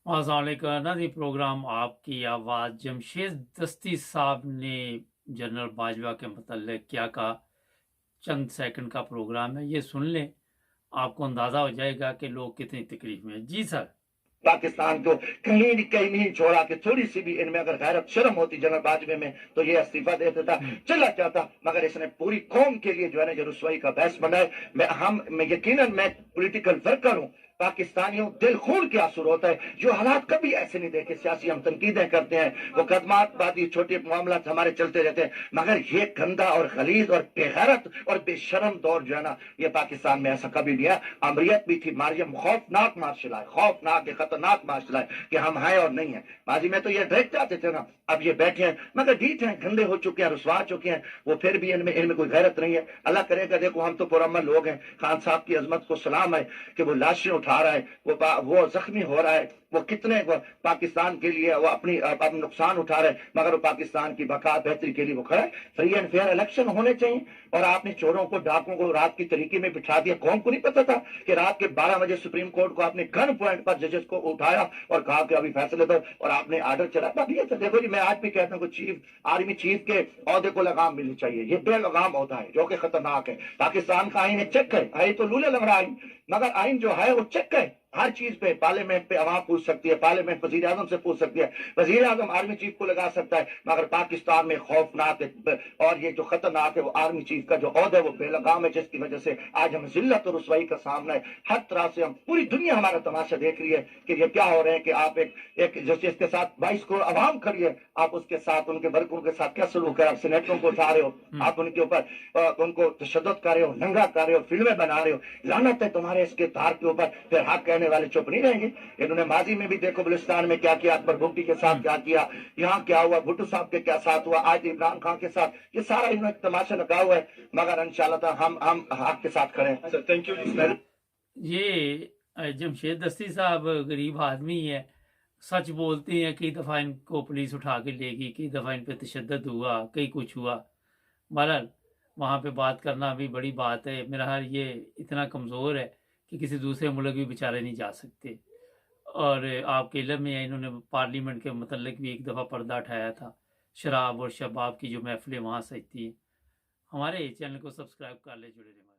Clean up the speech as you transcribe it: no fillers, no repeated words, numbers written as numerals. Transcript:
वालेकुम नाज़रीन, प्रोग्राम आपकी आवाज़ जमशेद दस्ती साहब ने जनरल बाजवा के मतलब क्या कहा। चंद सेकंड का प्रोग्राम है, ये सुन लें, आपको अंदाज़ा हो जाएगा कि लोग कितनी तकलीफ में हैं। जी सर। पाकिस्तान को कहीं नहीं छोड़ा कि थोड़ी सी भी इनमें अगर गैरत शर्म होती जनरल बाजवे में तो ये इस्तीफा दे देता, चला जाता। मगर इसने पूरी कौम के लिए जो है ना ये रुसवाई का बहस बनाए। मैं यकीनन मैं पॉलिटिकल वर्कर हूं। पाकिस्तानियों दिल खून के आंसू होता है। जो हालात कभी ऐसे नहीं देखे। सियासी हम तनकीदें करते हैं, वो कदमातबाजी छोटे मामला हमारे चलते रहते हैं, मगर ये गंदा और गलीज और बेगैरत और बेशरम दौर जो है ना ये पाकिस्तान में ऐसा कभी नहीं है। अमरीत भी थी, मारियम खौफनाक मार्शल आए, खौफनाक खतरनाक मार्शल आए कि हम हैं और नहीं है। माजी में तो ये डायरेक्ट जाते थे ना, अब ये बैठे हैं मगर ढीठ हैं, गंदे हो चुके हैं, रुसवा चुके हैं। वो फिर भी इनमें कोई गैरत नहीं है। अल्लाह करेगा, देखो हम तो पुरअमन लोग हैं। खान साहब की अजमत को सलाम है कि वो लाशें उठा रहा है, वो जख्मी हो रहा है, वो कितने पाकिस्तान के लिए वो अपनी नुकसान उठा रहे, मगर वो पाकिस्तान की बका बेहतरी के लिए वो खड़ा है। फ्री एंड फेयर इलेक्शन होने चाहिए। और आपने चोरों को, डाकुओं को रात की तरीके में बिठा दिया। कौन को नहीं पता था कि रात के 12 बजे सुप्रीम कोर्ट को आपने गन पॉइंट पर जजेस को उठाया और कहा कि अभी फैसले दो, और आपने आर्डर चलाया। बात ये तो देखो जी, मैं आज भी कहता हूँ कि आर्मी चीफ के ओहदे को लगाम मिलनी चाहिए। ये बेलगाम होता है जो कि खतरनाक है। पाकिस्तान का आइन चेक है, है तो लूले लग रहा है, मगर आइन जो है वो चेक है। हर चीज पे पार्लियामेंट पे आवाम पूछ सकती है, पार्लियामेंट वजीर आजम से पूछ सकती है, वजीर आजम आर्मी चीफ को लगा सकता है। मगर पाकिस्तान में खौफनाक है, और ये जो खतरनाक है वो आर्मी चीफ का जो ओहदा है वो बेलगाम है, जिसकी वजह से आज हम जिल्लत और रुसवाई का सामना है। हर तरह से हम, पूरी दुनिया हमारा तमाशा देख रही है कि ये क्या हो रहे हैं कि आप एक जिसके साथ 22 करोड़ आवाम खड़ी है, आप उसके साथ, उनके वर्गों के साथ क्या सलूक है। आप सेनेटरों को उठा रहे हो, आप उनके ऊपर उनको तशद्दुद कर रहे हो, नंगा कर रहे हो, फिल्में बना रहे हो। लानत है तुम्हारे इसके तार के ऊपर। फिर हक कहने वाले चुप नहीं रहेंगे। इन्होंने माजी में भी देखो बलुचिस्तान में क्या किया, अकबर भुट्टी के साथ क्या किया, यहाँ क्या हुआ, भुट्टो साहब के क्या साथ हुआ, आज इमरान खान के साथ, ये सारा इन्होंने तमाशा लगा हुआ है। मगर इंशाल्लाह हम हक के साथ खड़े हैं। थैंक यू जी। ये जमशेद दस्ती साहब गरीब आदमी है, सच बोलते हैं। कई दफ़ा इनको पुलिस उठा के ले गई, कई दफ़ा इन पे तशद्दुद हुआ, कई कुछ हुआ। बहरहाल वहाँ पे बात करना भी बड़ी बात है। मेरा ख्याल ये इतना कमज़ोर है कि किसी दूसरे मुल्क भी बेचारे नहीं जा सकते। और आपके इल्म में है, इन्होंने पार्लियामेंट के मतलब भी एक दफ़ा पर्दा उठाया था, शराब और शबाब की जो महफिलें वहाँ सजती हैं। हमारे चैनल को सब्सक्राइब कर ले, जुड़े रहें।